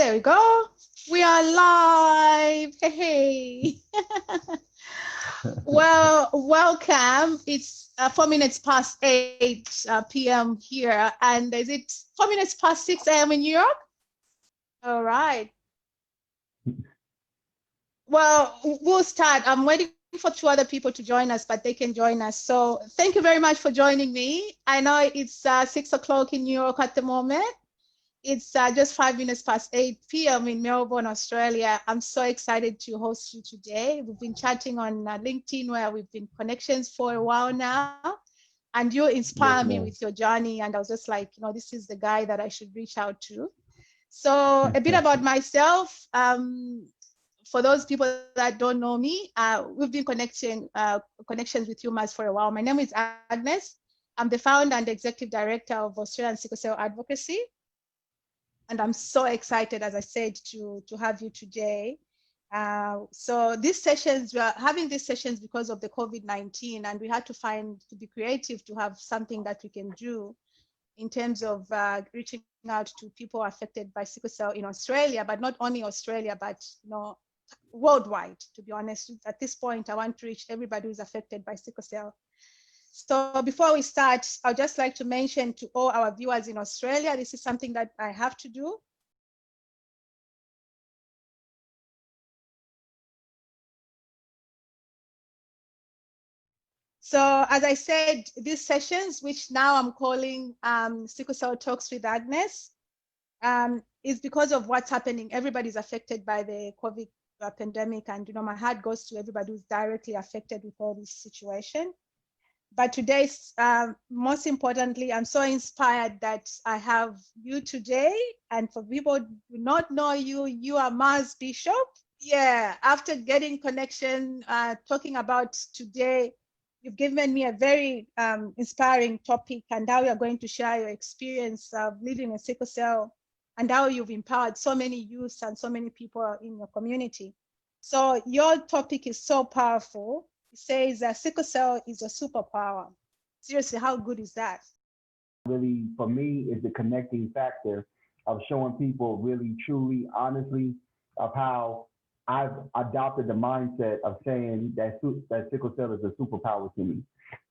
there we go. We are live. Hey. Well, welcome. It's 4 minutes past 8 p.m. here. And is it 4 minutes past 6 a.m. in New York? All right. Well, we'll start. I'm waiting for 2 other people to join us, but they can join us. So thank you very much for joining me. I know it's 6 o'clock in New York at the moment. It's just 5 minutes past 8 p.m. in Melbourne, Australia. I'm so excited to host you today. We've been chatting on LinkedIn, where we've been connections for a while now. And you inspire me with your journey. And I was just like, this is the guy that I should reach out to. So a bit about myself. For those people that don't know me, we've been connections with you, Marz, for a while. My name is Agnes. I'm the founder and executive director of Australian Sickle Cell Advocacy. And I'm so excited, as I said, to have you today. So these sessions, we are having these sessions because of the COVID-19, and we had to be creative to have something that we can do in terms of reaching out to people affected by sickle cell in Australia, but not only Australia, but worldwide. To be honest, at this point, I want to reach everybody who's affected by sickle cell. So before we start, I'd just like to mention to all our viewers in Australia, this is something that I have to do. So as I said, these sessions, which now I'm calling Sickle Cell Talks with Agnes, is because of what's happening. Everybody's affected by the COVID pandemic, and my heart goes to everybody who's directly affected with all this situation. But today, most importantly, I'm so inspired that I have you today. And for people who do not know you, you are Marz Bishop. Yeah, after getting connection, talking about today, you've given me a very inspiring topic, and how you're going to share your experience of living in sickle cell and how you've empowered so many youths and so many people in your community. So your topic is so powerful. It says that sickle cell is a superpower. Seriously, how good is that? Really, for me, is the connecting factor of showing people really, truly, honestly, of how I've adopted the mindset of saying that sickle cell is a superpower to me.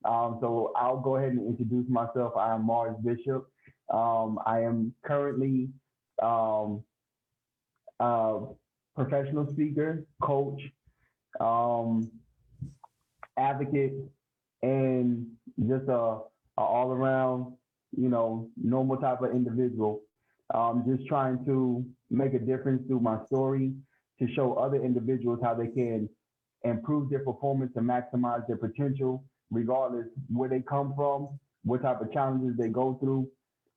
So I'll go ahead and introduce myself. I am Marz Bishop. I am currently a professional speaker, coach, advocate, and just a all around, normal type of individual. Just trying to make a difference through my story to show other individuals how they can improve their performance and maximize their potential, regardless where they come from, what type of challenges they go through.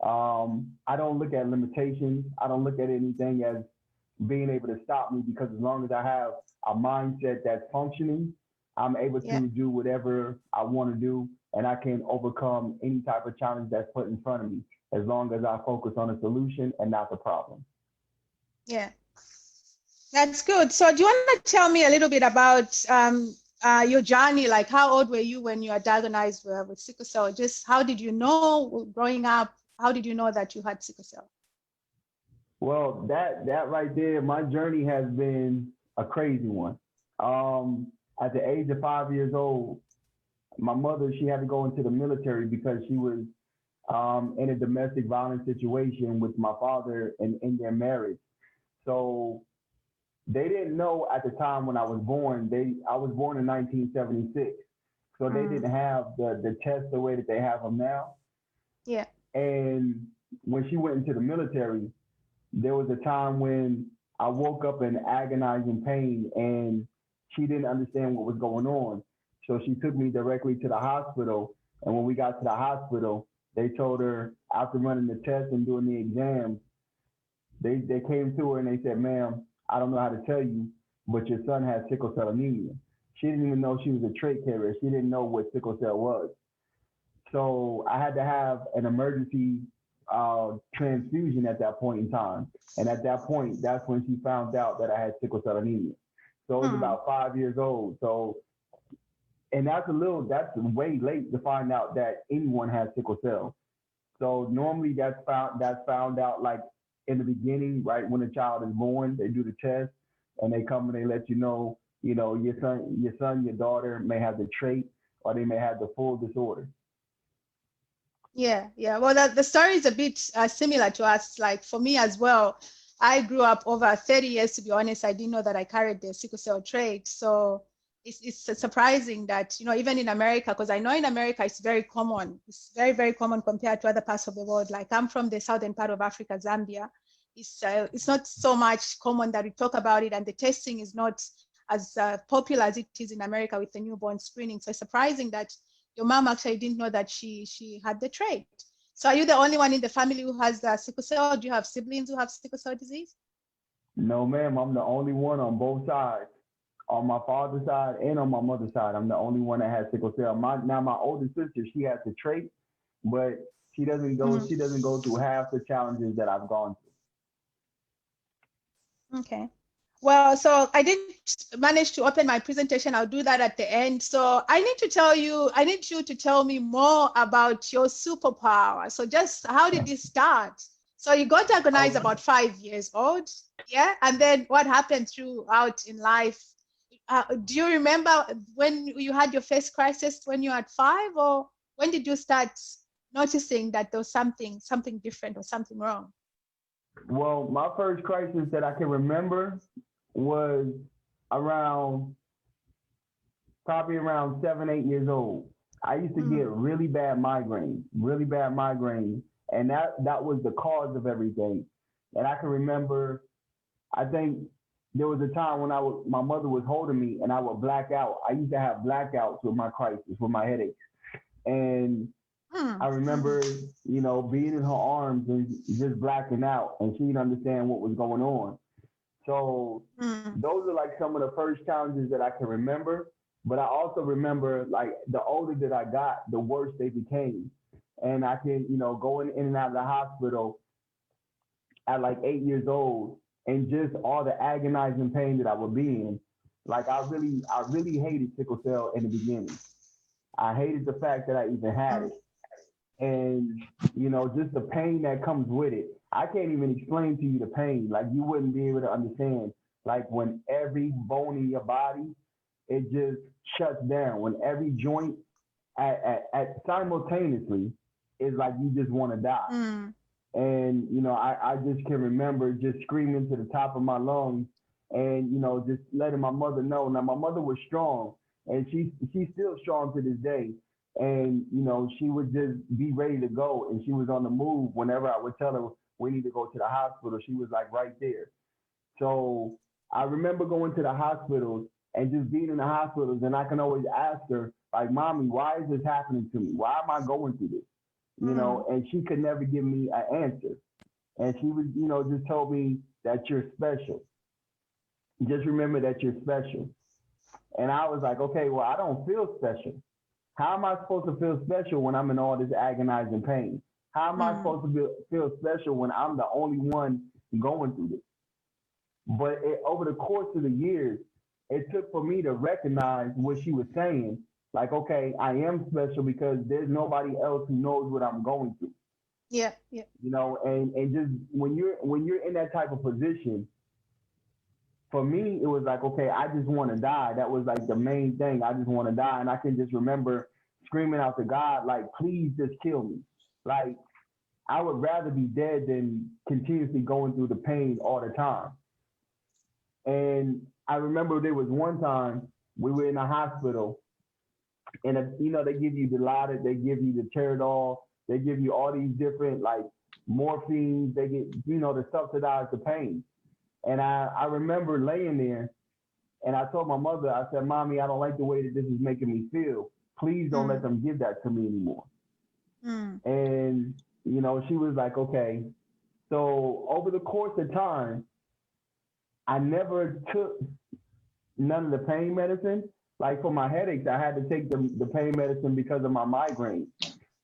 I don't look at limitations. I don't look at anything as being able to stop me, because as long as I have a mindset that's functioning, I'm able to do whatever I want to do, and I can overcome any type of challenge that's put in front of me, as long as I focus on the solution and not the problem. Yeah, that's good. So do you want to tell me a little bit about your journey? Like, how old were you when you were diagnosed with sickle cell? Just how did you know growing up? How did you know that you had sickle cell? Well, that right there, my journey has been a crazy one. At the age of 5 years old, my mother, she had to go into the military because she was in a domestic violence situation with my father and in their marriage. So they didn't know at the time when I was born. I was born in 1976, so they didn't have the tests the way that they have them now. Yeah. And when she went into the military, there was a time when I woke up in agonizing pain, and she didn't understand what was going on. So she took me directly to the hospital. And when we got to the hospital, they told her, after running the tests and doing the exams, they came to her and they said, "Ma'am, I don't know how to tell you, but your son has sickle cell anemia." She didn't even know she was a trait carrier. She didn't know what sickle cell was. So I had to have an emergency transfusion at that point in time. And at that point, that's when she found out that I had sickle cell anemia. So it was about 5 years old. So, and that's way late to find out that anyone has sickle cell. So normally that's found out like in the beginning, right when a child is born, they do the test and they come and they let you know, your daughter may have the trait or they may have the full disorder. Yeah, yeah. Well, the story is a bit similar to us. Like for me as well, I grew up over 30 years, to be honest. I didn't know that I carried the sickle cell trait. So it's surprising that, you know, even in America, because I know in America it's very common. It's very, very common compared to other parts of the world. Like I'm from the southern part of Africa, Zambia. It's not so much common that we talk about it, and the testing is not as popular as it is in America with the newborn screening. So it's surprising that your mom actually didn't know that she had the trait. So are you the only one in the family who has the sickle cell? Do you have siblings who have sickle cell disease? No, ma'am, I'm the only one on both sides. On my father's side and on my mother's side, I'm the only one that has sickle cell. My older sister, she has the trait, but she doesn't go through half the challenges that I've gone Okay. Well, so I didn't manage to open my presentation. I'll do that at the end. So I need you to tell me more about your superpower. So just how did this start? So you got organized through. about 5 years old, yeah? And then what happened throughout in life? Do you remember when you had your first crisis when you had 5, or when did you start noticing that there was something different or something wrong? Well, my first crisis that I can remember was around probably around 7, 8 years old. I used to get really bad migraines, and that was the cause of everything. And I can remember, I think there was a time when my mother was holding me, and I would black out. I used to have blackouts with my crisis, with my headaches, and I remember, you know, being in her arms and just blacking out, and she didn't understand what was going on. So those are like some of the first challenges that I can remember. But I also remember like the older that I got, the worse they became. And I can, you know, going in and out of the hospital at like 8 years old and just all the agonizing pain that I would be in. Like I really hated sickle cell in the beginning. I hated the fact that I even had it. And, you know, just the pain that comes with it. I can't even explain to you the pain. Like you wouldn't be able to understand. Like when every bone in your body, it just shuts down. When every joint at simultaneously is like you just want to die. And, you know, I just can remember just screaming to the top of my lungs and, you know, just letting my mother know. Now, my mother was strong and she's still strong to this day. And, you know, she would just be ready to go. And she was on the move whenever I would tell her we need to go to the hospital. She was like right there. So I remember going to the hospitals and just being in the hospitals. And I can always ask her, like, Mommy, why is this happening to me? Why am I going through this? You know, and she could never give me an answer. And she was, you know, just told me that you're special. Just remember that you're special. And I was like, okay, well, I don't feel special. How am I supposed to feel special when I'm in all this agonizing pain? How am I supposed to feel special when I'm the only one going through this? But over the course of the years, it took for me to recognize what she was saying. Like, okay, I am special because there's nobody else who knows what I'm going through. Yeah, yeah. You know, and just when you're in that type of position, for me, it was like, okay, I just want to die. That was like the main thing. I just want to die. And I can just remember screaming out to God, like, please just kill me. Like, I would rather be dead than continuously going through the pain all the time. And I remember there was one time we were in a hospital and, you know, they give you Dilaudid, they give you the Teradol, they give you all these different like morphines, they get, you know, to subsidize the pain. And I remember laying there and I told my mother, I said, Mommy, I don't like the way that this is making me feel. Please don't let them give that to me anymore. And, you know, she was like, okay. So over the course of time, I never took none of the pain medicine. Like for my headaches, I had to take the pain medicine because of my migraine.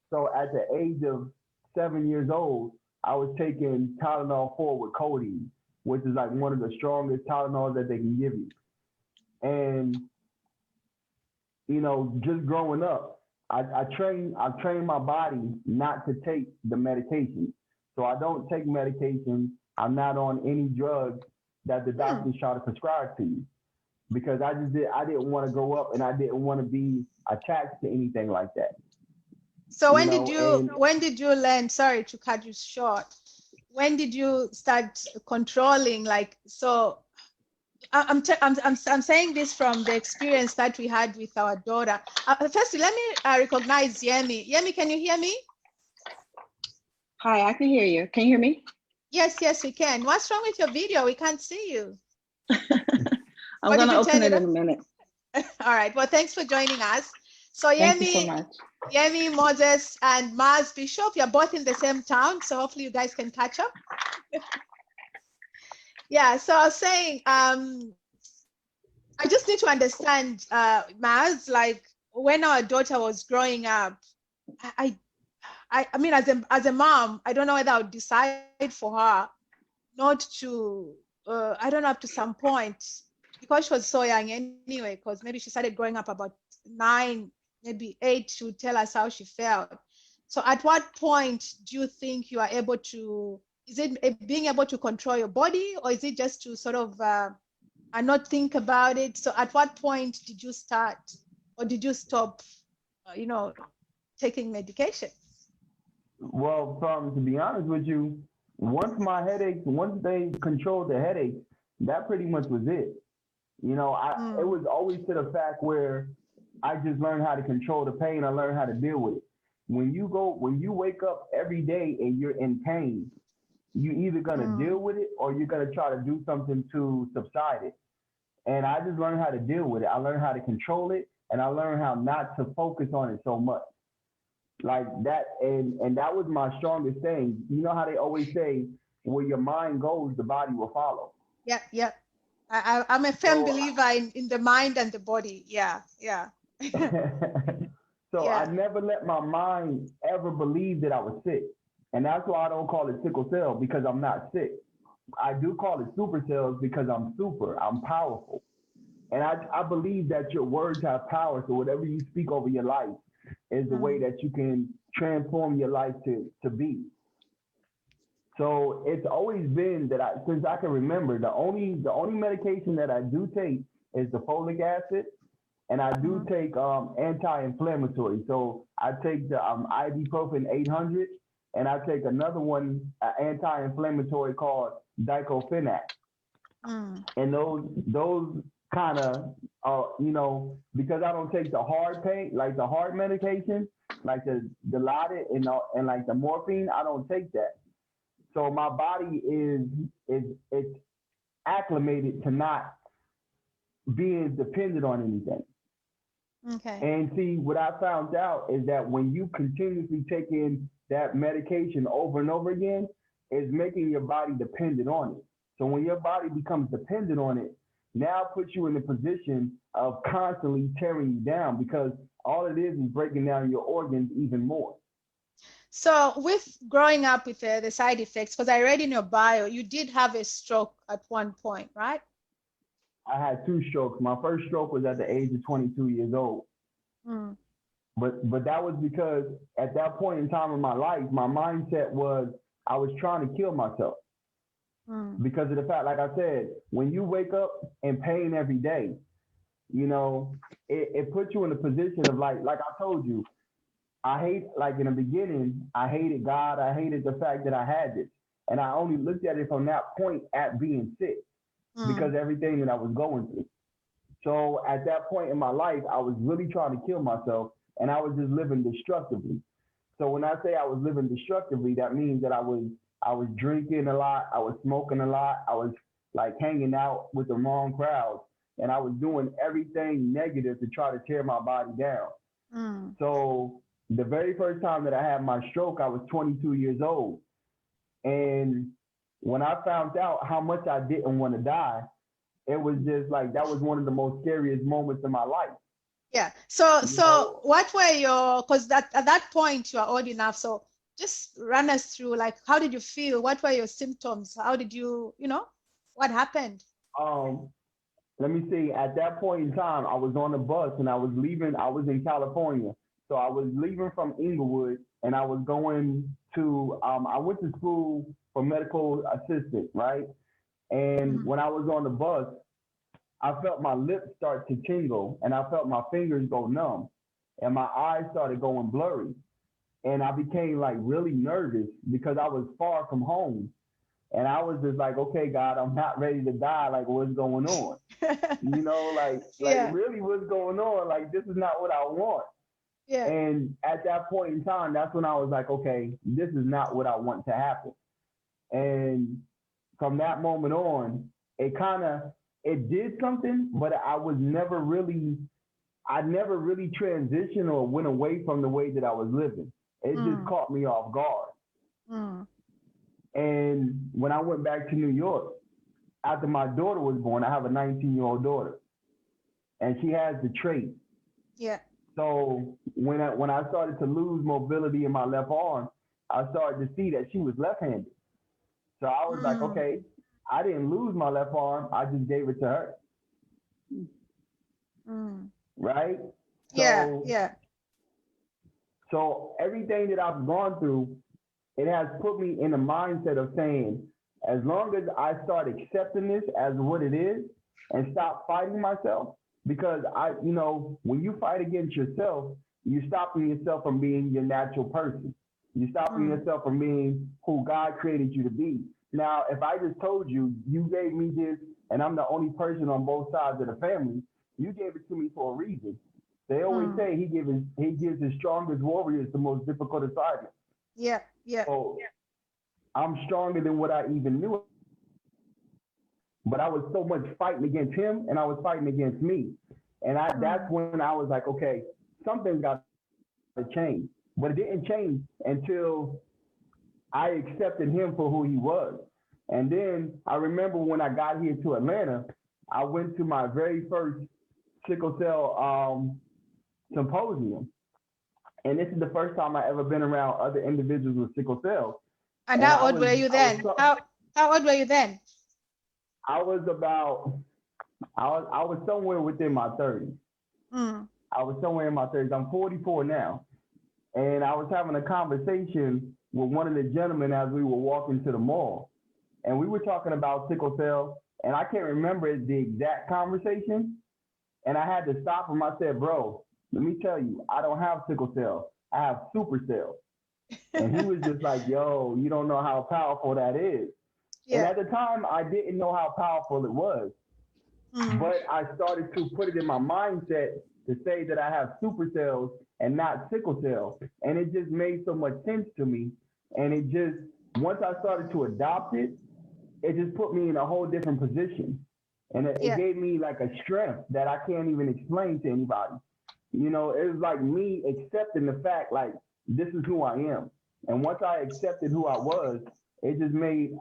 So at the age of 7 years old, I was taking Tylenol 4 with codeine, which is like one of the strongest Tylenols that they can give you. And, you know, just growing up, I trained my body not to take the medication. So I don't take medication. I'm not on any drugs that the doctors try to prescribe to you because I didn't want to grow up and I didn't want to be attached to anything like that. So You know, and when did you learn, sorry to cut you short, when did you start controlling, like, so I'm saying this from the experience that we had with our daughter. First, let me recognize Yemi. Yemi, can you hear me? Hi, I can hear you. Can you hear me? Yes, yes, we can. What's wrong with your video? We can't see you. I'm going to open it in a minute. All right. Well, thanks for joining us. So Thank you so much. Yemi, Moses, and Marz Bishop, you're both in the same town, so hopefully you guys can catch up. Yeah, so I was saying, I just need to understand, Marz, like when our daughter was growing up, I mean, as a mom, I don't know whether I would decide for her not to, I don't know, up to some point, because she was so young anyway, because maybe she started growing up about 9, maybe 8, she would tell us how she felt. So at what point do you think you are able to, is it being able to control your body, or is it just to sort of and not think about it? So at what point did you start, or did you stop, taking medication? well, to be honest with you, once they controlled the headaches, that pretty much was it. You know, it was always to the fact where I just learned how to control the pain. I learned how to deal with it. When you wake up every day and you're in pain, you either gonna deal with it or you're gonna try to do something to subside it. And I just learned how to deal with it. I learned how to control it, and I learned how not to focus on it so much. Like that, and that was my strongest thing. You know how they always say, where your mind goes, the body will follow. Yeah, yeah. I'm a firm believer in the mind and the body. Yeah, yeah. So Yeah. I never let my mind ever believe that I was sick. And that's why I don't call it sickle cell, because I'm not sick. I do call it super cells because I'm powerful. And I believe that your words have power. So whatever you speak over your life is the way that you can transform your life to be. So it's always been that since I can remember, the only medication that I do take is the folic acid, and I do take anti-inflammatory. So I take the ibuprofen 800, and I take another one, anti-inflammatory called diclofenac. And those kind of, because I don't take the hard pain, like the hard medication, like the Dilaudid and like the morphine, I don't take that. So my body it's acclimated to not being dependent on anything. Okay. And see, what I found out is that when you continuously take in that medication over and over again, it's making your body dependent on it. So when your body becomes dependent on it, now it puts you in the position of constantly tearing you down, because all it is breaking down your organs even more. So with growing up with the side effects, because I read in your bio, you did have a stroke at one point, right? I had 2 strokes. My first stroke was at the age of 22 years old. But that was because at that point in time in my life, my mindset was I was trying to kill myself. Because of the fact, like I said, when you wake up in pain every day, it puts you in a position of like I told you, I hate, like in the beginning, I hated God. I hated the fact that I had this. And I only looked at it from that point at being sick because everything that I was going through. So at that point in my life, I was really trying to kill myself, and I was just living destructively. So when I say I was living destructively, that means that I was drinking a lot, I was smoking a lot, I was like hanging out with the wrong crowds, and I was doing everything negative to try to tear my body down. So the very first time that I had my stroke, I was 22 years old. And when I found out how much I didn't want to die, it was just like, that was one of the most scariest moments in my life. Yeah. So what were your, because at that point you are old enough, so just run us through, like, how did you feel? What were your symptoms? How did you, what happened? Let me see. At that point in time, I was on the bus and I was leaving. I was in California. So I was leaving from Inglewood and I was going to, I went to school for medical assistant, right? And when I was on the bus, I felt my lips start to tingle and I felt my fingers go numb and my eyes started going blurry. And I became like really nervous because I was far from home. And I was just like, okay, God, I'm not ready to die. Like, what's going on? You know, Yeah. really what's going on? Like, this is not what I want. Yeah. And at that point in time, that's when I was like, okay, this is not what I want to happen. And from that moment on, it did something, but I never really transitioned or went away from the way that I was living. It just caught me off guard. Mm. And when I went back to New York, after my daughter was born, I have a 19-year-old daughter, and she has the trait. Yeah. So when I started to lose mobility in my left arm, I started to see that she was left-handed. So I was like, okay, I didn't lose my left arm. I just gave it to her. Right? Yeah. Yeah. So everything that I've gone through, it has put me in the mindset of saying, as long as I start accepting this as what it is and stop fighting myself, because when you fight against yourself, you're stopping yourself from being your natural person. You're stopping yourself from being who God created you to be. Now, if I just told you, you gave me this, and I'm the only person on both sides of the family, you gave it to me for a reason. They always say he gives his strongest warriors the most difficult assignments. Yeah. Yeah. So I'm stronger than what I even knew. But I was so much fighting against him and I was fighting against me. And that's when I was like, okay, something's got to change. But it didn't change until I accepted him for who he was. And then I remember when I got here to Atlanta, I went to my very first sickle cell symposium. And this is the first time I ever been around other individuals with sickle cell. And how old were you then? How old were you then? I was somewhere within my 30s. I was somewhere in my 30s. I'm 44 now. And I was having a conversation with one of the gentlemen as we were walking to the mall. And we were talking about sickle cell. And I can't remember the exact conversation. And I had to stop him. I said, bro, let me tell you, I don't have sickle cell. I have super cell. And he was just like, yo, you don't know how powerful that is. Yeah. And at the time, I didn't know how powerful it was. But I started to put it in my mindset to say that I have super cells and not sickle cell. And it just made so much sense to me. And it just, once I started to adopt it, it just put me in a whole different position. And it gave me like a strength that I can't even explain to anybody. You know, it was like me accepting the fact, like, this is who I am. And once I accepted who I was, it just made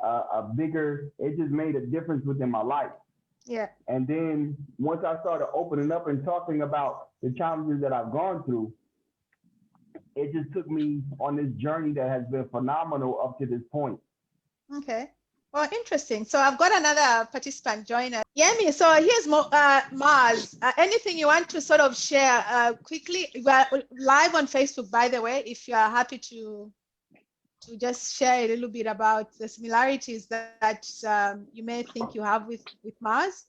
it just made a difference within my life. Yeah. And then once I started opening up and talking about the challenges that I've gone through, it just took me on this journey that has been phenomenal up to this point. Okay. Well, interesting. So I've got another participant join us. Yemi, so here's Marz. Anything you want to sort of share quickly? We're live on Facebook, by the way, if you are happy to just share a little bit about the similarities that you may think you have with Marz.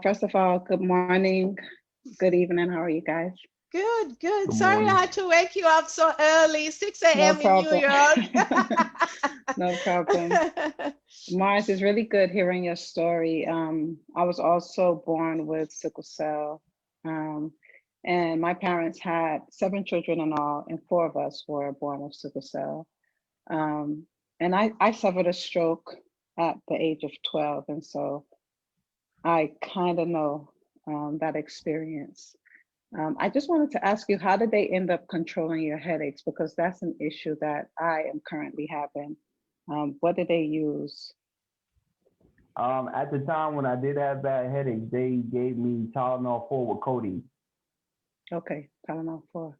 First of all, good morning, good evening. How are you guys? Good, good. Sorry I had to wake you up so early, 6 a.m. in New York. No problem. Marz, it's really good hearing your story. I was also born with sickle cell. And my parents had 7 children in all, and 4 of us were born with sickle cell. And I suffered a stroke at the age of 12. And so I kind of know that experience. I just wanted to ask you, how did they end up controlling your headaches? Because that's an issue that I am currently having. What did they use? At the time when I did have bad headaches, they gave me Tylenol 4 with codeine. Okay, Tylenol 4.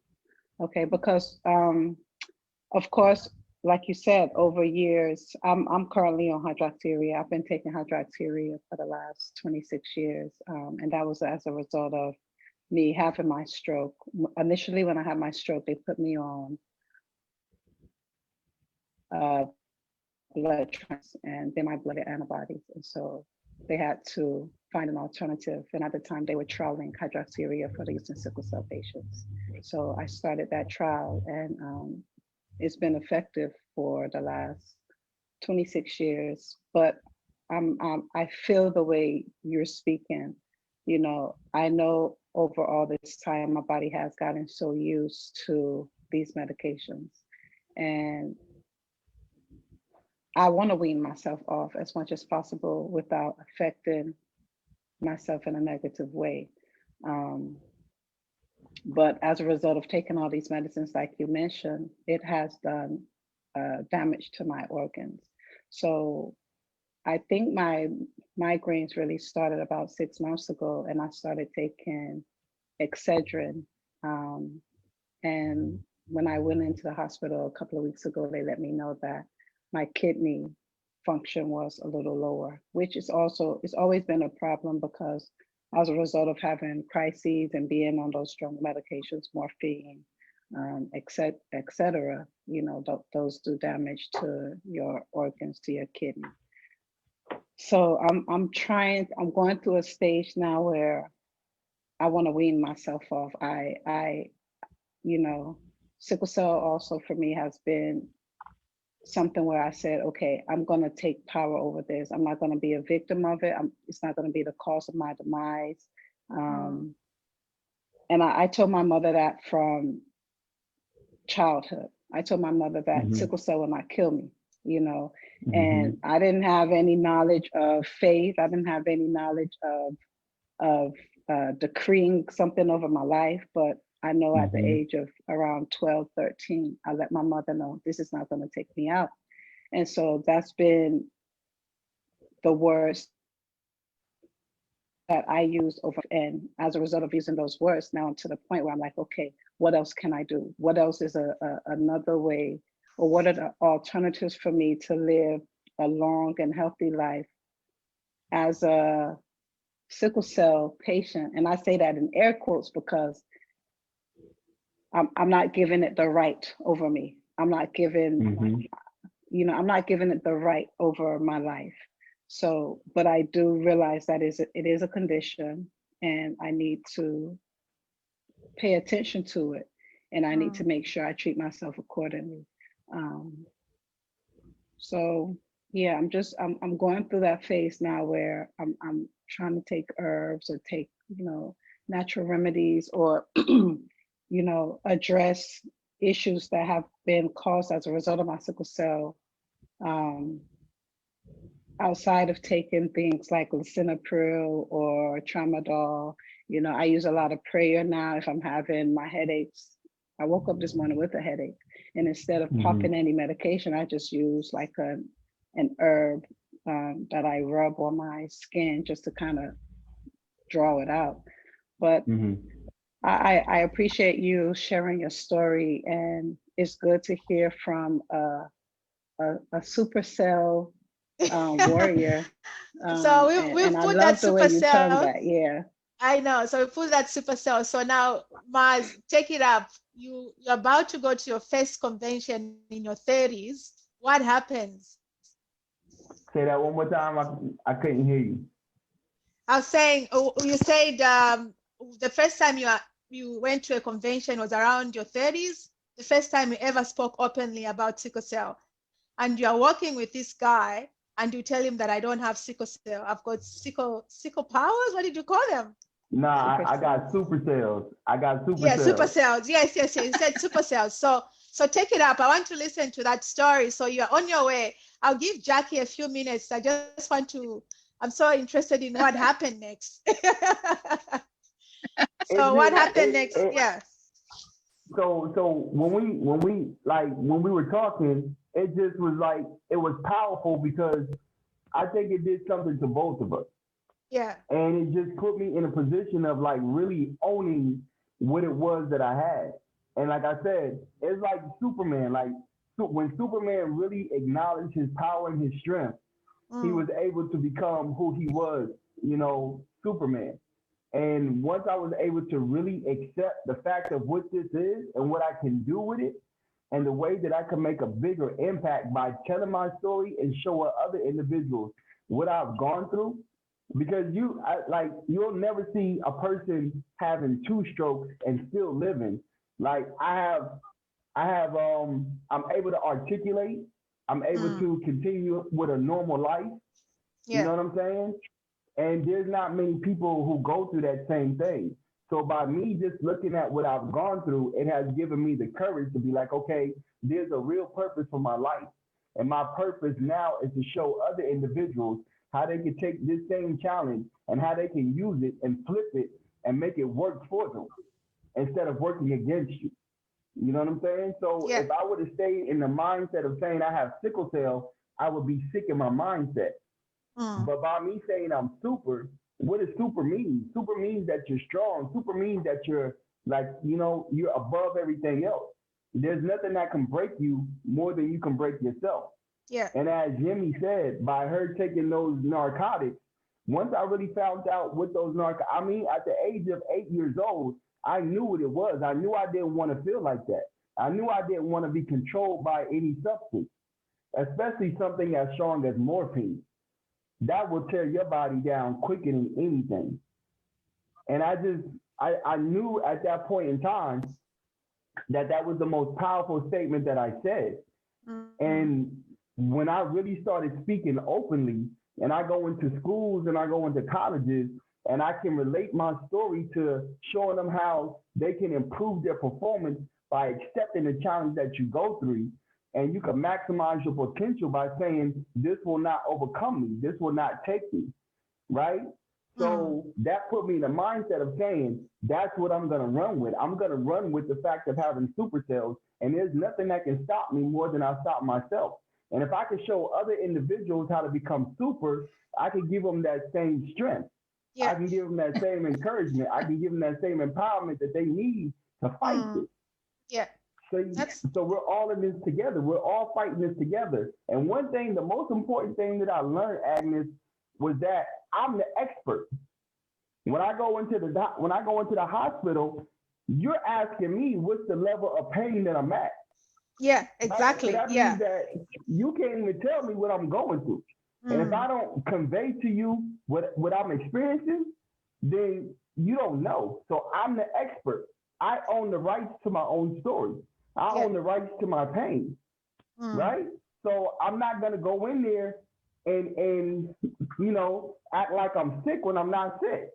Okay, because of course, like you said, over years, I'm currently on hydroxyurea. I've been taking hydroxyurea for the last 26 years. And that was as a result of me having my stroke. Initially, when I had my stroke, they put me on blood trends, and then my blood antibodies. And so they had to find an alternative. And at the time, they were trialing hydroxyurea for the use in sickle cell patients. So I started that trial, and it's been effective for the last 26 years. But I feel the way you're speaking. You know, I know over all this time, my body has gotten so used to these medications. And I want to wean myself off as much as possible without affecting myself in a negative way. Um, but as a result of taking all these medicines, like you mentioned, it has done damage to my organs. So I think my migraines really started about 6 months ago, and I started taking Excedrin. Um, and when I went into the hospital a couple of weeks ago, they let me know that my kidney function was a little lower, which is also, it's always been a problem because as a result of having crises and being on those strong medications, morphine, et cetera, you know, those do damage to your organs, to your kidney. So I'm going through a stage now where I want to wean myself off. You know, sickle cell also for me has been something where I said, okay, I'm going to take power over this. I'm not going to be a victim of it. It's not going to be the cause of my demise. And I told my mother that from childhood. I told my mother that sickle cell will not kill me, you know, and I didn't have any knowledge of faith. I didn't have any knowledge of decreeing something over my life, but I know at the age of around 12, 13, I let my mother know this is not going to take me out. And so that's been the words that I use over. And as a result of using those words, now I'm to the point where I'm like, okay, what else can I do? What else is another way, or what are the alternatives for me to live a long and healthy life as a sickle cell patient? And I say that in air quotes because I'm not giving it the right over me. I'm not giving, you know, I'm not giving it the right over my life. So, but I do realize that it is a condition, and I need to pay attention to it, and I need to make sure I treat myself accordingly. So yeah, I'm going through that phase now where I'm trying to take herbs or take, you know, natural remedies, or you know, address issues that have been caused as a result of my sickle cell, outside of taking things like lisinopril or tramadol. You know, I use a lot of prayer now if I'm having my headaches. I woke up this morning with a headache, and instead of popping any medication, I just use like an herb that I rub on my skin just to kind of draw it out. But I appreciate you sharing your story, and it's good to hear from a super cell warrior. So we and I put that love the way super you term cell. that. Yeah. I know. So we put that super cell. So now, Marz, take it up. You're about to go to your first convention in your 30s. What happens? Say that one more time. I couldn't hear you. I was saying, you said the first time you went to a convention was around your 30s, the first time you ever spoke openly about sickle cell. And you are working with this guy, and you tell him that I don't have sickle cell. I've got sickle powers. What did you call them? Nah, I got super cells. I got super Yeah, cells. super cells. Yes. You said super cells. So take it up. I want to listen to that story. So you're on your way. I'll give Jackie a few minutes. I just want to. I'm so interested in what happened next. So what happened next? Yeah. So when we were talking, it just was like, it was powerful because I think it did something to both of us. Yeah. And it just put me in a position of like really owning what it was that I had. And like I said, it's like Superman. Like when Superman really acknowledged his power and his strength, he was able to become who he was, you know, Superman. And once I was able to really accept the fact of what this is and what I can do with it, and the way that I can make a bigger impact by telling my story and showing other individuals what I've gone through. Because you'll never see a person having 2 strokes and still living. Like I'm able to articulate. I'm able to continue with a normal life. You know what I'm saying? And there's not many people who go through that same thing. So by me just looking at what I've gone through, it has given me the courage to be like, okay, there's a real purpose for my life. And my purpose now is to show other individuals how they can take this same challenge and how they can use it and flip it and make it work for them instead of working against you. You know what I'm saying? So if I would have stayed in the mindset of saying I have sickle cell, I would be sick in my mindset. But by me saying I'm super, what does super mean? Super means that you're strong. Super means that you're like, you're above everything else. There's nothing that can break you more than you can break yourself. Yeah. And as Jimmy said, by her taking those narcotics, once I really found out what those at the age of 8 years old, I knew what it was. I knew I didn't want to feel like that. I knew I didn't want to be controlled by any substance, especially something as strong as morphine. That will tear your body down quicker than anything. And I knew at that point in time that was the most powerful statement that I said. And when I really started speaking openly, and I go into schools and I go into colleges, and I can relate my story to showing them how they can improve their performance by accepting the challenge that you go through. And you can maximize your potential by saying, this will not overcome me. This will not take me, right? So that put me in the mindset of saying, that's what I'm going to run with. I'm going to run with the fact of having super cells, and there's nothing that can stop me more than I stop myself. And if I can show other individuals how to become super, I can give them that same strength. I can give them that same encouragement. I can give them that same empowerment that they need to fight it. Yeah. So we're all in this together. We're all fighting this together. And one thing, the most important thing that I learned, Agnes, was that I'm the expert. When I go into the hospital, you're asking me what's the level of pain that I'm at. Yeah, exactly. Right? So that means that you can't even tell me what I'm going through. And if I don't convey to you what I'm experiencing, then you don't know. So I'm the expert. I own the rights to my own story. I own the rights to my pain, right? So I'm not going to go in there and act like I'm sick when I'm not sick.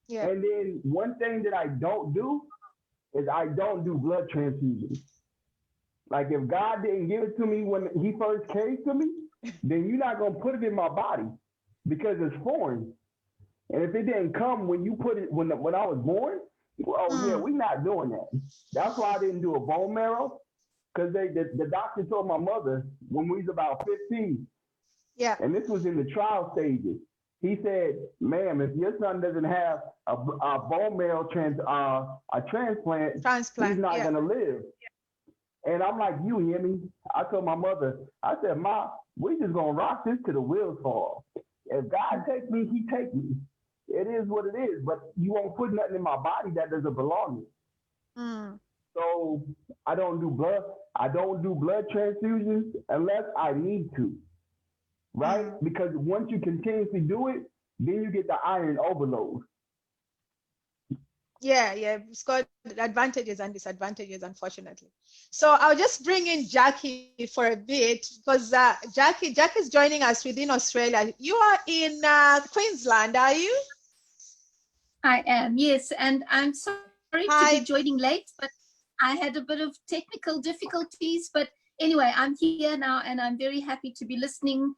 Yeah. And then one thing that I don't do is I don't do blood transfusions. Like if God didn't give it to me when he first came to me, then you're not going to put it in my body because it's foreign. And if it didn't come when you put it, when I was born, we're not doing that. That's why I didn't do a bone marrow, because the doctor told my mother when we was about 15, and this was in the trial stages, he said, ma'am, if your son doesn't have a bone marrow transplant, he's not going to live. And I'm like, you hear me? I told my mother, I said, Ma, we just going to rock this till the wheels fall. If God takes me, he takes me. It is what it is, but you won't put nothing in my body that doesn't belong in. So I don't do blood transfusions unless I need to, right? Because once you continuously do it, then you get the iron overload. Yeah, it's got advantages and disadvantages, unfortunately. So I'll just bring in Jackie for a bit, because Jackie's joining us within Australia. You are in Queensland, are you? I am, yes, and I'm sorry to be joining late, but I had a bit of technical difficulties. But anyway, I'm here now, and I'm very happy to be listening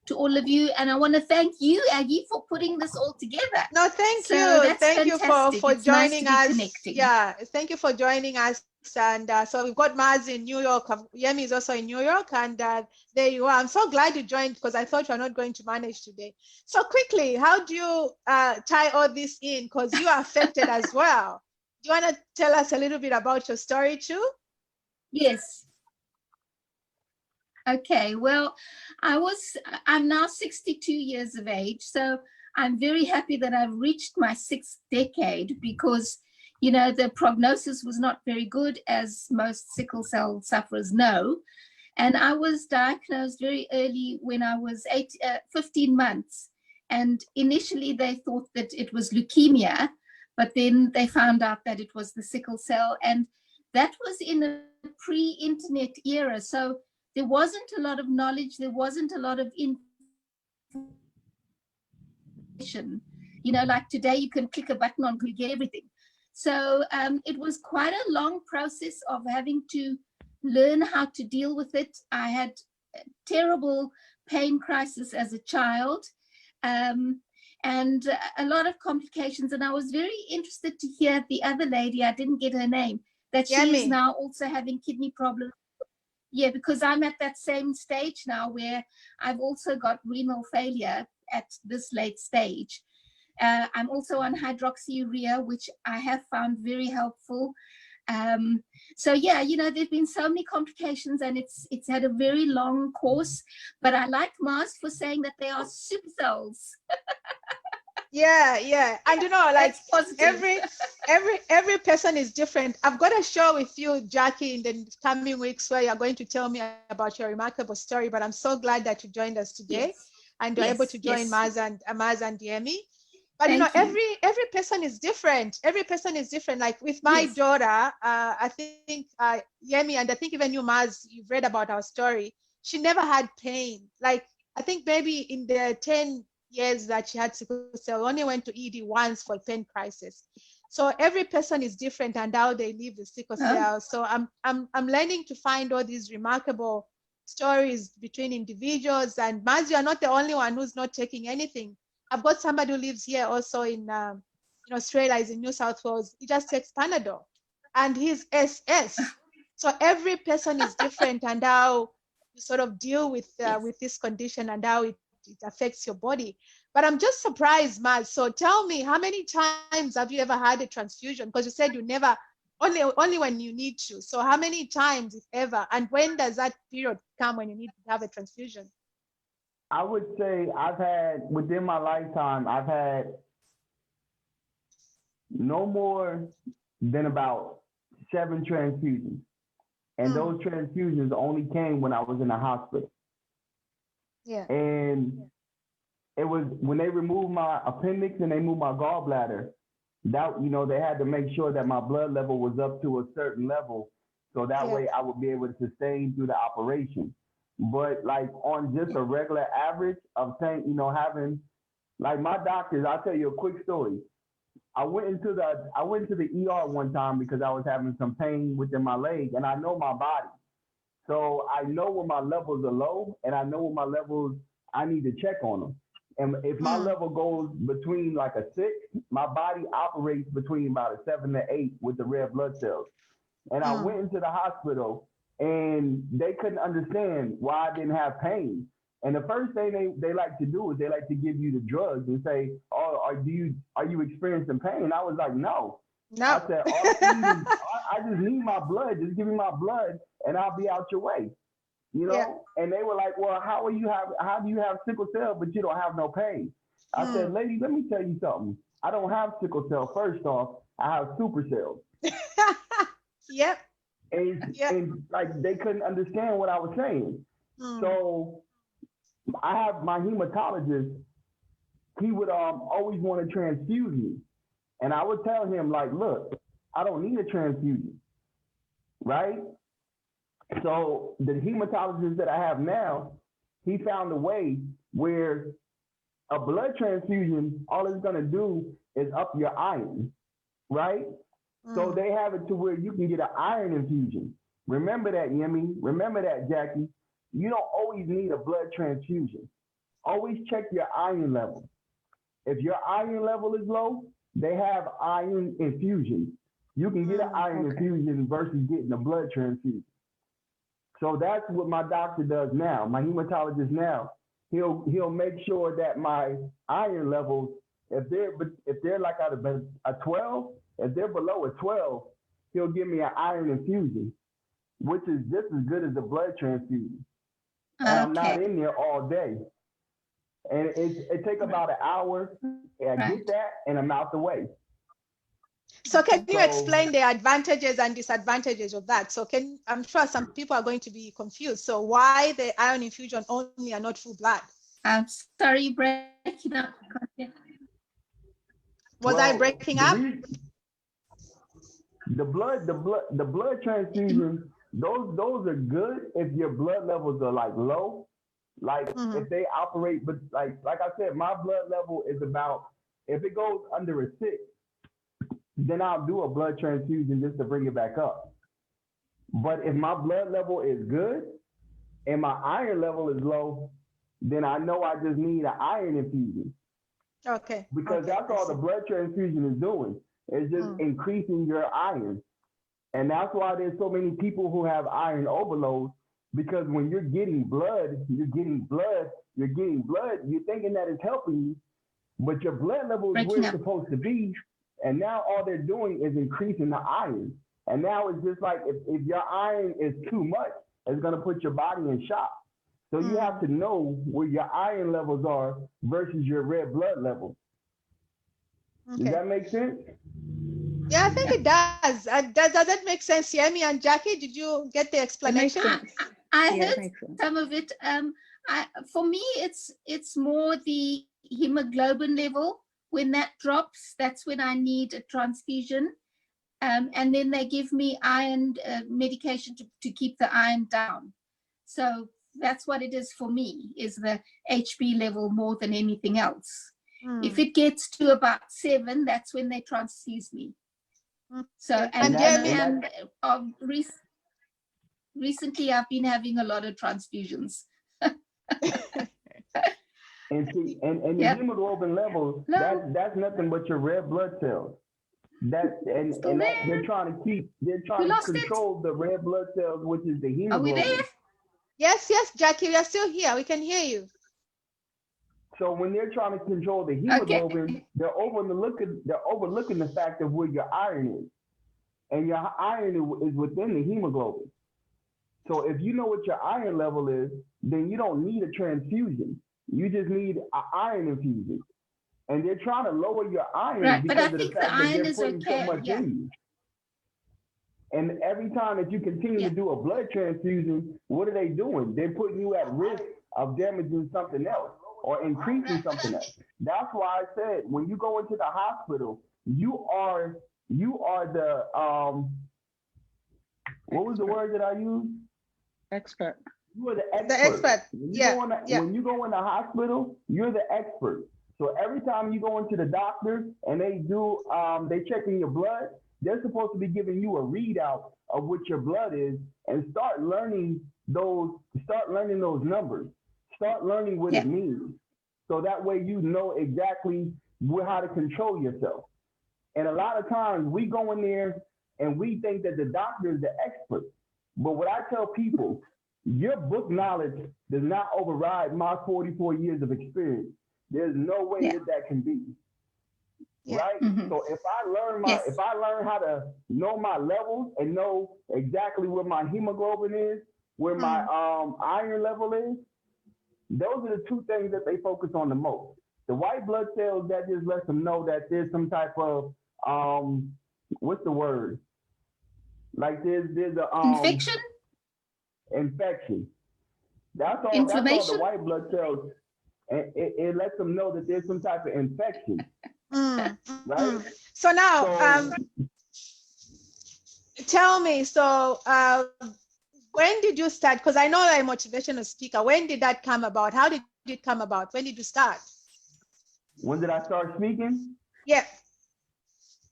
to all of you. And I want to thank you, Aggie, for putting this all together. No, thank you. Thank you for joining us. Connecting. Yeah, thank you for joining us. And so we've got Marz in New York. Yemi is also in New York. And there you are. I'm so glad you joined, because I thought you were not going to manage today. So quickly, how do you tie all this in? Because you are affected as well. Do you want to tell us a little bit about your story too? Yes. Okay, well, I'm now 62 years of age, so I'm very happy that I've reached my 6th decade, because, you know, the prognosis was not very good, as most sickle cell sufferers know. And I was diagnosed very early when I was 15 months. And initially they thought that it was leukemia, but then they found out that it was the sickle cell. And that was in a pre-internet era. So there wasn't a lot of knowledge. There wasn't a lot of information. You know, like today you can click a button on Google, you get everything. So it was quite a long process of having to learn how to deal with it. I had a terrible pain crisis as a child, and a lot of complications. And I was very interested to hear the other lady, I didn't get her name, that she is now also having kidney problems. Yeah, because I'm at that same stage now where I've also got renal failure at this late stage. I'm also on hydroxyurea, which I have found very helpful. So yeah, you know, there've been so many complications, and it's had a very long course. But I like Marz for saying that they are super cells. Yeah, and you know, like every person is different. I've got a show with you, Jackie, in the coming weeks where you're going to tell me about your remarkable story. But I'm so glad that you joined us today, and you're able to join Marz and Diemi. But you know, every person is different. Every person is different. Like with my daughter, I think Yemi, and I think even you, Marz, you've read about our story. She never had pain. Like I think maybe in the 10 years that she had sickle cell, only went to ED once for pain crisis. So every person is different and how they live with sickle cell. So I'm learning to find all these remarkable stories between individuals. And Marz, you're not the only one who's not taking anything. I've got somebody who lives here also in Australia, is in New South Wales. He just takes Panadol, and he's SS. So every person is different, and how you sort of deal with this condition and how it affects your body. But I'm just surprised, Marz. So tell me, how many times have you ever had a transfusion? Because you said you never, only when you need to. So how many times, if ever, and when does that period come when you need to have a transfusion? I would say I've had, within my lifetime, I've had no more than about 7 transfusions. And those transfusions only came when I was in the hospital. Yeah. And it was when they removed my appendix and they moved my gallbladder, that, you know, they had to make sure that my blood level was up to a certain level. So that way I would be able to sustain through the operation. But like on just a regular average of saying, you know, having, like my doctors, I'll tell you a quick story. I went into the ER one time because I was having some pain within my leg, and I know my body. So I know when my levels are low, and I know when my levels, I need to check on them. And if my level goes between like a 6, my body operates between about a 7 to 8 with the red blood cells. And I went into the hospital, and they couldn't understand why I didn't have pain. And the first thing they like to do is they like to give you the drugs and say, "Oh, are you experiencing pain?" And I was like, "No." I said, "All I need is, I just need my blood. Just give me my blood, and I'll be out your way." You know? Yeah. And they were like, "Well, how do you have sickle cell, but you don't have no pain?" I said, "Lady, let me tell you something. I don't have sickle cell. First off, I have super cells." Yep. And like they couldn't understand what I was saying. So I have my hematologist, he would always want to transfuse me. And I would tell him, like, look, I don't need a transfusion, right? So the hematologist that I have now, he found a way where a blood transfusion, all it's going to do is up your iron, right? So they have it to where you can get an iron infusion. Remember that, Yemi. Remember that, Jackie. You don't always need a blood transfusion. Always check your iron level. If your iron level is low, they have iron infusion. You can get an iron infusion versus getting a blood transfusion. So that's what my doctor does now. My hematologist now, he'll make sure that my iron levels, if they're like at a 12, if they're below a 12, he'll give me an iron infusion, which is just as good as a blood transfusion. And I'm not in there all day. And it takes about an hour. I get that, and I'm out the way. So can you explain the advantages and disadvantages of that? So I'm sure some people are going to be confused. So why the iron infusion only and not full blood? I'm sorry, breaking up. Was I breaking up? The blood transfusion, those are good if your blood levels are like low, like if they operate, but like I said, my blood level is about, if it goes under a 6, then I'll do a blood transfusion just to bring it back up. But if my blood level is good and my iron level is low, then I know I just need an iron infusion. Okay. Because that's all the blood transfusion is doing. It's just increasing your iron. And that's why there's so many people who have iron overload, because when you're getting blood, you're thinking that it's helping you, but your blood level is where it's supposed to be. And now all they're doing is increasing the iron. And now it's just like if your iron is too much, it's going to put your body in shock. So you have to know where your iron levels are versus your red blood level. Okay. Does that make sense? Yeah, I think it does. Does that make sense, Yemi and Jackie? Did you get the explanation? I heard some of it. For me, it's more the hemoglobin level. When that drops, that's when I need a transfusion. And then they give me iron medication to keep the iron down. So that's what it is for me, is the HB level more than anything else. If it gets to about 7, that's when they transfuse me. So, recently I've been having a lot of transfusions. And the hemoglobin level, that's nothing but your red blood cells. They're trying to control the red blood cells, which is the hemoglobin. Are we there? Yes, Jackie, we are still here. We can hear you. So when they're trying to control the hemoglobin, they're overlooking the fact of where your iron is. And your iron is within the hemoglobin. So if you know what your iron level is, then you don't need a transfusion. You just need an iron infusion. And they're trying to lower your iron because of the fact that they're putting so much in you. And every time that you continue to do a blood transfusion, what are they doing? They're putting you at risk of damaging something else or increasing something else. That's why I said, when you go into the hospital, you are the what was the word that I used? Expert. You are the expert. The expert. When you go in the hospital, you're the expert. So every time you go into the doctor and they checking your blood, they're supposed to be giving you a readout of what your blood is, and start learning those numbers. Start learning what it means. So that way you know exactly how to control yourself. And a lot of times we go in there and we think that the doctor is the expert. But what I tell people, your book knowledge does not override my 44 years of experience. There's no way that can be. Right? So if I learn how to know my levels and know exactly where my hemoglobin is, where my iron level is, those are the two things that they focus on the most. The white blood cells, that just lets them know that there's some type of what's the word? Like there's a infection. That's all. That's all the white blood cells. And it lets them know that there's some type of infection. Right? So now, tell me, when did you start? Because I know you're a motivational speaker. When did that come about? How did it come about? When did you start? When did I start speaking? Yeah.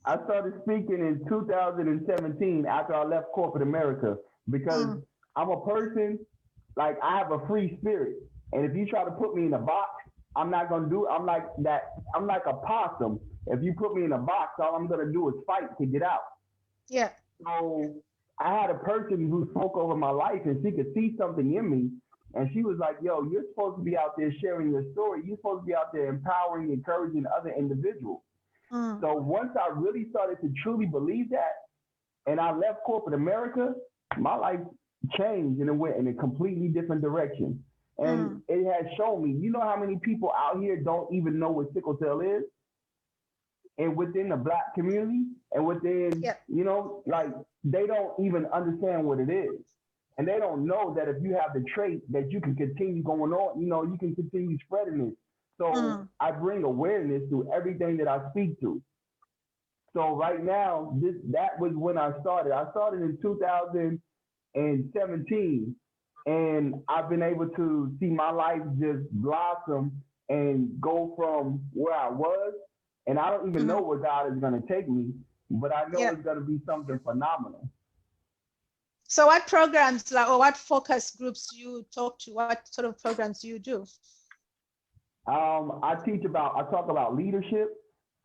I started speaking in 2017 after I left corporate America, because I'm a person, like, I have a free spirit. And if you try to put me in a box, I'm not going to do it. I'm like a possum. If you put me in a box, all I'm going to do is fight to get out. Yeah. So I had a person who spoke over my life, and she could see something in me. And she was like, yo, you're supposed to be out there sharing your story. You're supposed to be out there empowering, encouraging other individuals. So once I really started to truly believe that, and I left corporate America, my life changed and it went in a completely different direction. And it has shown me, you know how many people out here don't even know what sickle cell is? and within the Black community and within, you know, like they don't even understand what it is. And they don't know that if you have the trait that you can continue going on, you know, you can continue spreading it. So I bring awareness to everything that I speak to. So right now, that was when I started. I started in 2017, and I've been able to see my life just blossom and go from where I was, and I don't even know where God is going to take me, but I know it's going to be something phenomenal. So what programs or what focus groups do you talk to? What sort of programs do you do? I talk about leadership,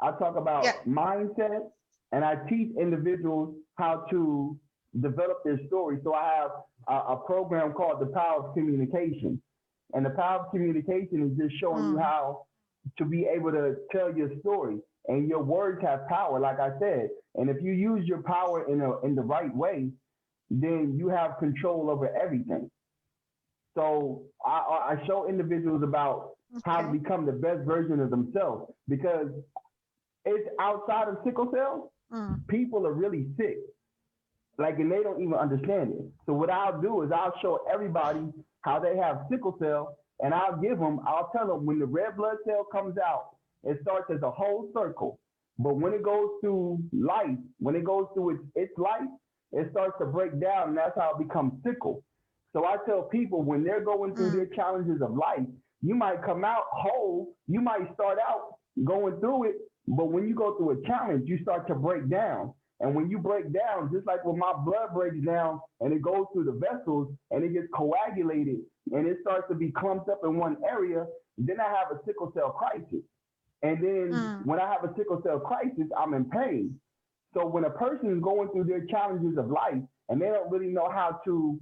I talk about mindset, and I teach individuals how to develop their story. So I have a program called The Power of Communication. And the power of communication is just showing you how to be able to tell your story. And your words have power, like I said. And if you use your power in the right way, then you have control over everything. So I show individuals about how to become the best version of themselves, because it's outside of sickle cell, people are really sick. Like, and they don't even understand it. So what I'll do is I'll show everybody how they have sickle cell, and I'll tell them when the red blood cell comes out, it starts as a whole circle. But when it goes through life, when it goes through its life, it starts to break down, and that's how it becomes sickle. So I tell people when they're going through their challenges of life, you might come out whole, you might start out going through it, but when you go through a challenge, you start to break down. And when you break down, just like when my blood breaks down and it goes through the vessels and it gets coagulated and it starts to be clumped up in one area, then I have a sickle cell crisis. And then when I have a sickle cell crisis, I'm in pain. So when a person is going through their challenges of life and they don't really know how to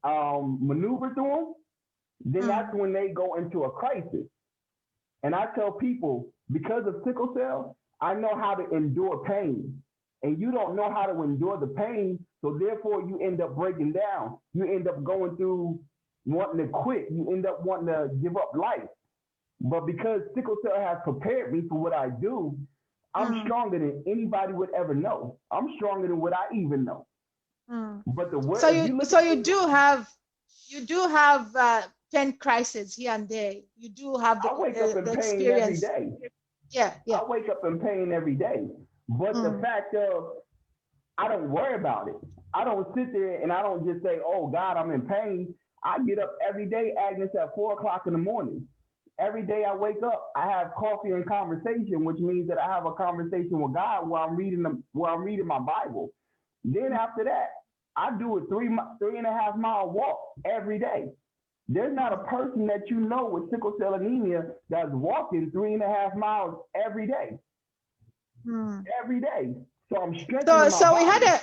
maneuver through them, then that's when they go into a crisis. And I tell people, because of sickle cell, I know how to endure pain. And you don't know how to endure the pain, so therefore you end up breaking down. You end up going through wanting to quit. You end up wanting to give up life. But because sickle cell has prepared me for what I do, I'm stronger than anybody would ever know. I'm stronger than what I even know. But the word, so you do have pain crisis here and there. You do have the, I wake up in the pain experience. every day. Yeah. I wake up in pain every day. But the fact of, I don't worry about it. I don't sit there and I don't just say, oh God, I'm in pain. I get up every day, Agnes, at 4 o'clock in the morning. Every day I wake up, I have coffee and conversation, which means that I have a conversation with God while I'm reading my Bible. Then after that, I do a 3.5 mile walk every day. There's not a person that you know with sickle cell anemia that's walking 3.5 miles every day. Every day. So I'm strengthening my So body. we had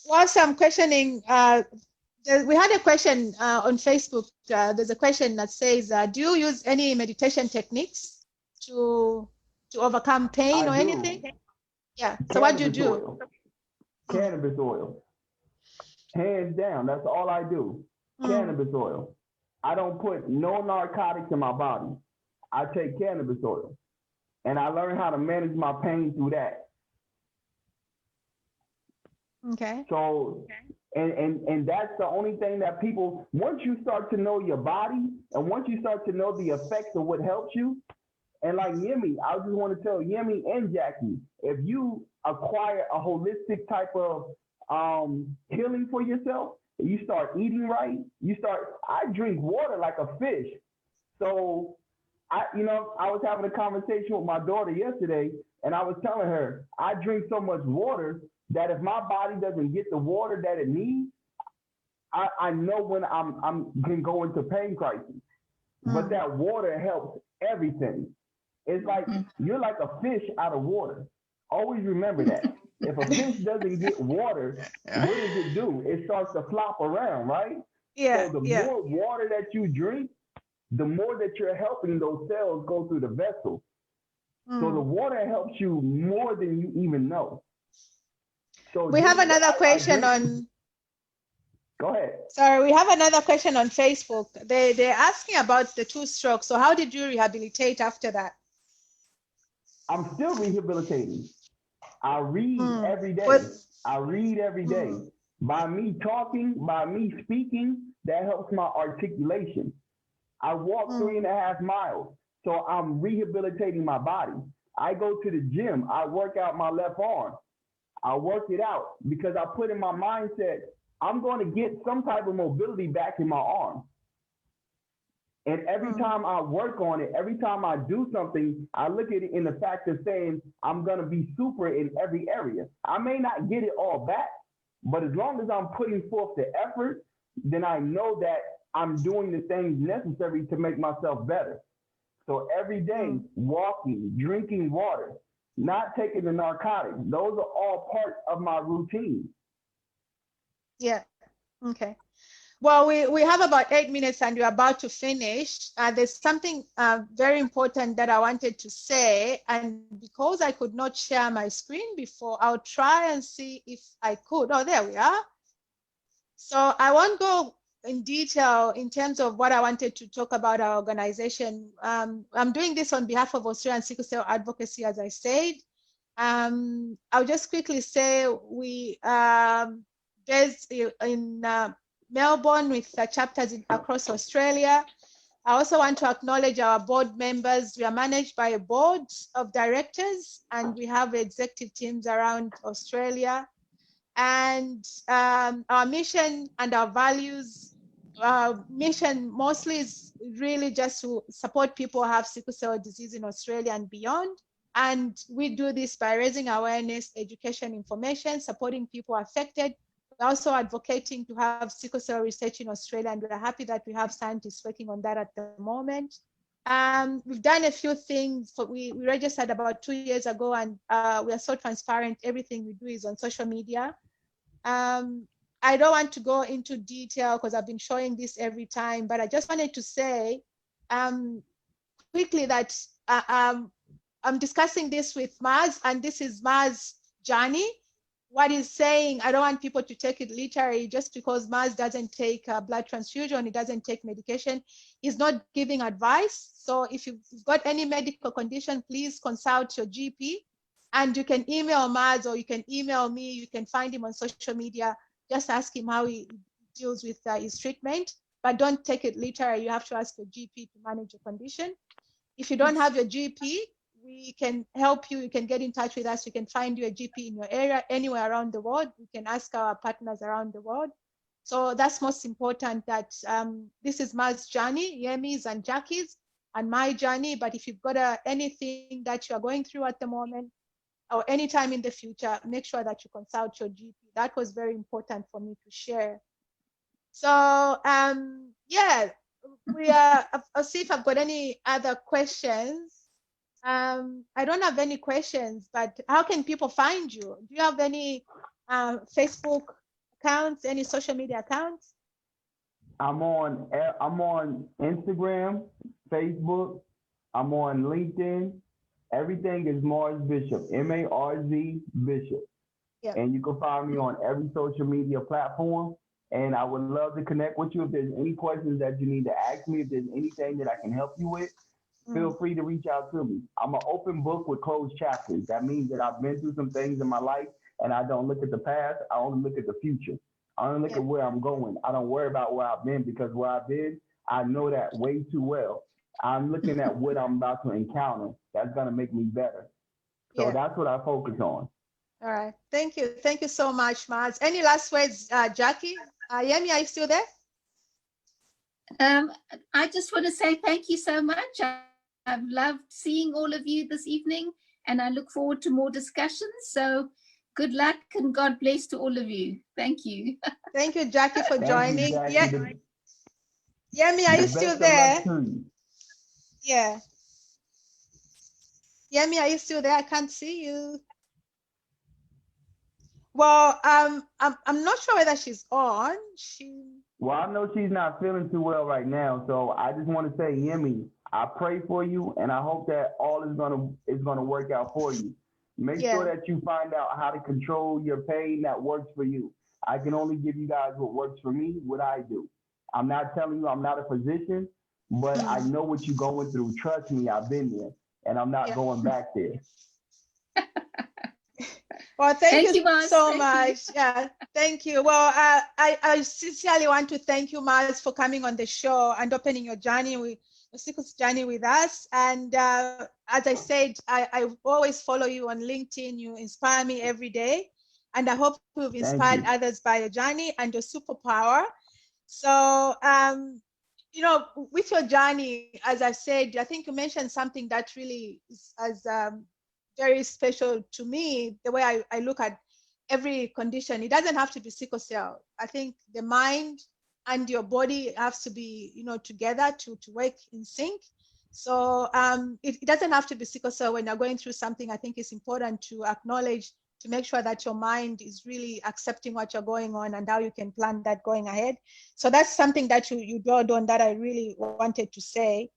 whilst I'm questioning, we had a question on Facebook. There's a question that says, do you use any meditation techniques to overcome pain or anything? Yeah. So what do you do? Oil. Cannabis oil. Hands down. That's all I do. Cannabis oil. I don't put no narcotics in my body. I take cannabis oil. And I learned how to manage my pain through that. Okay. So, and that's the only thing that people, once you start to know your body and once you start to know the effects of what helps you, and like Yemi, I just want to tell Yemi and Jackie, if you acquire a holistic type of healing for yourself, you start eating right, I drink water like a fish. So I was having a conversation with my daughter yesterday, and I was telling her, I drink so much water that if my body doesn't get the water that it needs, I know when I'm can go into pain crisis. But that water helps everything. It's like you're like a fish out of water. Always remember that. If a fish doesn't get water, what does it do? It starts to flop around, right? Yeah. So the more water that you drink, the more that you're helping those cells go through the vessel. So the water helps you more than you even know. So we have another question on. Go ahead. Sorry, we have another question on Facebook. They're asking about the 2 strokes. So how did you rehabilitate after that? I'm still rehabilitating. I read every day. But I read every day. By me talking, by me speaking, that helps my articulation. I walk 3.5 miles, so I'm rehabilitating my body. I go to the gym. I work out my left arm. I work it out because I put in my mindset, I'm going to get some type of mobility back in my arm. And every time I work on it, every time I do something, I look at it in the fact of saying, I'm going to be super in every area. I may not get it all back, but as long as I'm putting forth the effort, then I know that I'm doing the things necessary to make myself better. So every day, walking, drinking water, not taking the narcotics, those are all parts of my routine. yeah, okay. Well, we have about 8 minutes and we're about to finish. There's something very important that I wanted to say. And because I could not share my screen before, I'll try and see if I could. Oh, there we are. So I won't go in detail in terms of what I wanted to talk about our organization. I'm doing this on behalf of Australian Sickle Cell Advocacy, as I said. I'll just quickly say we there's in Melbourne with chapters across Australia. I also want to acknowledge our board members. We are managed by a board of directors and we have executive teams around Australia. And our mission and our values, mission mostly is really just to support people who have sickle cell disease in Australia and beyond. And we do this by raising awareness, education, information, supporting people affected. We're also advocating to have sickle cell research in Australia, and we're happy that we have scientists working on that at the moment. We've done a few things. We registered about 2 years ago, and we are so transparent. Everything we do is on social media. I don't want to go into detail because I've been showing this every time, but I just wanted to say quickly that I'm discussing this with Marz, and this is Marz's journey. What he's saying, I don't want people to take it literally just because Marz doesn't take blood transfusion, he doesn't take medication. He's not giving advice. So if you've got any medical condition, please consult your GP. And you can email Marz or you can email me. You can find him on social media. Just ask him how he deals with his treatment, but don't take it literally. You have to ask your GP to manage your condition. If you don't have your GP, we can help you. You can get in touch with us. We can find you a GP in your area, anywhere around the world. We can ask our partners around the world. So that's most important, that this is Marz's journey, Yemi's and Jackie's, and my journey. But if you've got anything that you are going through at the moment or anytime in the future, make sure that you consult your GP. That was very important for me to share. So yeah, I'll see if I've got any other questions. I don't have any questions, but how can people find you? Do you have any Facebook accounts, any social media accounts? I'm on Instagram, Facebook. I'm on LinkedIn. Everything is Marz Bishop, M-A-R-Z Bishop. Yeah. And you can find me on every social media platform. And I would love to connect with you. If there's any questions that you need to ask me, if there's anything that I can help you with, feel free to reach out to me. I'm an open book with closed chapters. That means that I've been through some things in my life and I don't look at the past. I only look at the future. I only look at where I'm going. I don't worry about where I've been, because where I've been, I know that way too well. I'm looking at what I'm about to encounter that's going to make me better. So that's what I focus on. All right. Thank you. Thank you so much, Marz. Any last words, Jackie? Yemi, are you still there? I just want to say thank you so much. I've loved seeing all of you this evening, and I look forward to more discussions. So good luck and God bless to all of you. Thank you. Thank you, Jackie, for joining. Yemi, are you still there? Yeah. Yemi, are you still there? I can't see you. Well, I'm not sure whether she's on. Well, I know she's not feeling too well right now, so I just want to say, Yemi, I pray for you, and I hope that all is gonna work out for you. Make sure that you find out how to control your pain that works for you. I can only give you guys what works for me, what I do. I'm not telling you I'm not a physician, but I know what you're going through. Trust me, I've been there. and I'm not going back there. Well, thank you you, Marz. so Thank you. much. Yeah, thank you. Well, I sincerely want to thank you, Marz, for coming on the show and opening your journey with the Sickle's journey with us. And as I said, I always follow you on LinkedIn. You inspire me every day. And I hope you've inspired others by your journey and your superpower. So, you know, with your journey, as I said, I think you mentioned something that really is as very special to me, the way I look at every condition. It doesn't have to be sickle cell. I think the mind and your body have to be, you know, together to work in sync. So it doesn't have to be sickle cell. When you're going through something, I think it's important to acknowledge, to make sure that your mind is really accepting what you're going on and how you can plan that going ahead. So that's something that you dwelled on that I really wanted to say.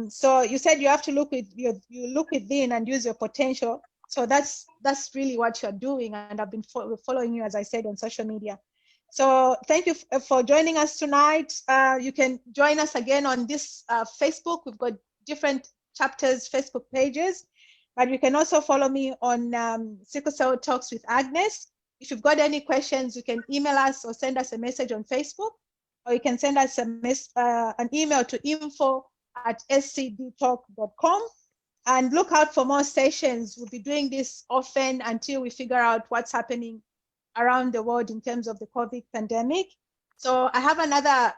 So you said you have to look you look within and use your potential. So that's really what you're doing. And I've been following you, as I said, on social media. So thank you for joining us tonight. You can join us again on this Facebook. We've got different chapters, Facebook pages, but you can also follow me on Sickle Cell Talks with Agnes. If you've got any questions, you can email us or send us a message on Facebook, or you can send us an email to info@scdtalk.com. And look out for more sessions. We'll be doing this often until we figure out what's happening around the world in terms of the COVID pandemic. So I have another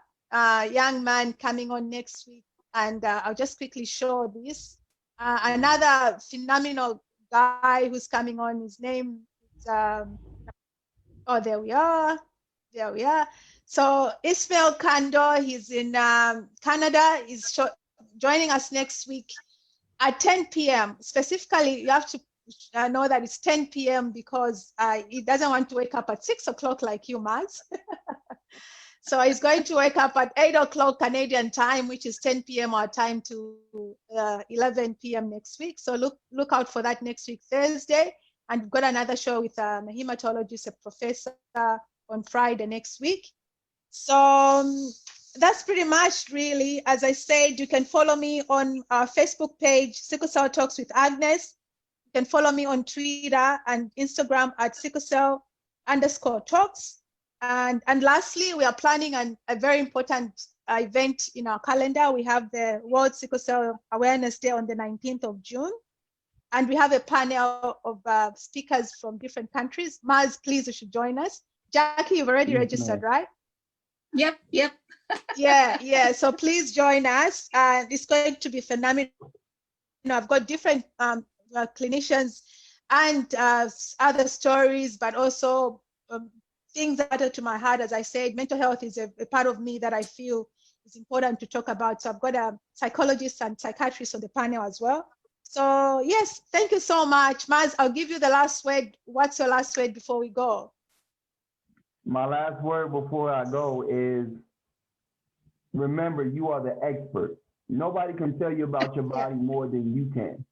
young man coming on next week, and I'll just quickly show this. Another phenomenal guy who's coming on. His name is, oh, there we are. There we are. So Ismail Kando, he's in Canada. He's joining us next week at 10 p.m. Specifically, you have to know that it's 10 p.m. because he doesn't want to wake up at 6 o'clock like you, Marz. So he's going to wake up at 8 o'clock Canadian time, which is 10 p.m. our time, to 11 p.m. next week. So look out for that next week, Thursday. And we've got another show with a hematologist, a professor, on Friday next week. So that's pretty much really. As I said, you can follow me on our Facebook page, Sickle Cell Talks with Agnes. You can follow me on Twitter and Instagram at sicklecell_talks. And lastly, we are planning a very important event in our calendar. We have the World Sickle Cell Awareness Day on the 19th of June. And we have a panel of speakers from different countries. Marz, please, you should join us. Jackie, you've already registered, right? Yep. Yeah. So please join us. It's going to be phenomenal. You know, I've got different clinicians and other stories, but also things that are to my heart. As I said, mental health is a part of me that I feel is important to talk about. So I've got a psychologist and psychiatrist on the panel as well. So yes, thank you so much. Marz, I'll give you the last word. What's your last word before we go? My last word before I go is, remember, you are the expert. Nobody can tell you about your body more than you can.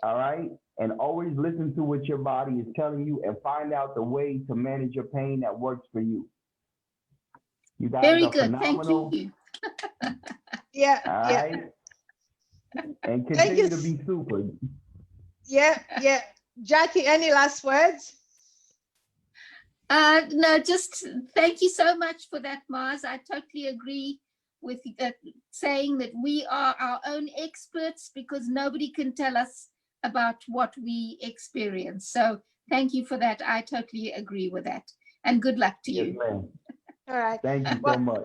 All right? And always listen to what your body is telling you and find out the way to manage your pain that works for you. You guys Very are good. phenomenal. Thank you. All right? And continue to be super. Yeah. Jackie, any last words? No, just thank you so much for that, Marz. I totally agree with saying that we are our own experts, because nobody can tell us about what we experience. So thank you for that. I totally agree with that. And good luck to you. Yes, ma'am. All right. Thank you so much.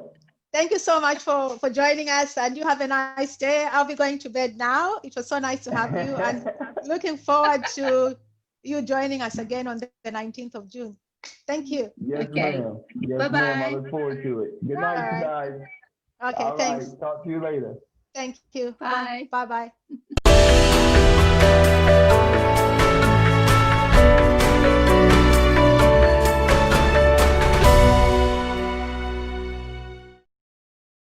Thank you so much for joining us, and you have a nice day. I'll be going to bed now. It was so nice to have you, and looking forward to you joining us again on the 19th of June. Thank you. Yes, ma'am. Yes, Bye-bye. ma'am. I look forward to it. Good night, you guys. Okay, All thanks. right. Talk to you later. Thank you. Bye. Bye-bye.